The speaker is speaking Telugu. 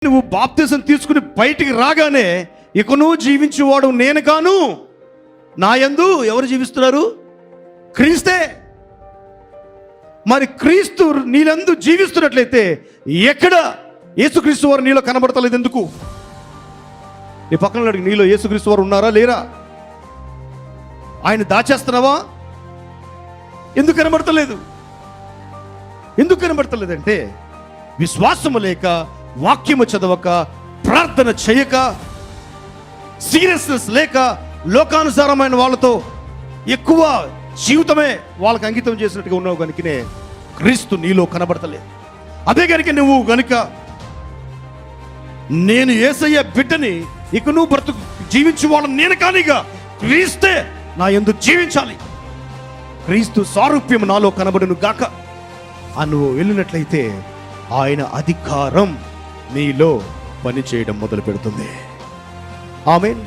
నువ్వు బాప్తిజం తీసుకుని బయటికి రాగానే ఇక నువ్వు జీవించేవాడు నేను కాను, నా యందు ఎవరు జీవిస్తున్నారు? క్రీస్తే. మరి క్రీస్తు నీలందు జీవిస్తున్నట్లయితే ఎక్కడ యేసుక్రీస్తు వారు నీలో కనబడతలేదు? ఎందుకు? నీ పక్కన అడిగి, నీలో యేసుక్రీస్తు వారు ఉన్నారా లేరా? ఆయన దాచేస్తున్నావా? ఎందుకు కనబడతలేదు? ఎందుకు కనబడతలేదంటే విశ్వాసము లేక, వాక్యము చదవక, ప్రార్థన చేయక, సీరియస్నెస్ లేక, లోకానుసారమైన వాళ్ళతో ఎక్కువ జీవితమే వాళ్ళకి అంకితం చేసినట్టుగా ఉన్నావు కనుకనే క్రీస్తు నీలో కనబడతలేదు. అదే కనుక నువ్వు గనుక నేను యేసయ్య బిడ్డని, ఇక నువ్వు బ్రతుకు జీవించు వాళ్ళని నేను కానిగా క్రీస్తే నా యందు జీవించాలి, క్రీస్తు సారూప్యం నాలో కనబడును గాక అని నువ్వు వెళ్ళినట్లయితే ఆయన అధికారం నీలో పనిచేయడం మొదలు పెడుతుంది. ఆమేన్.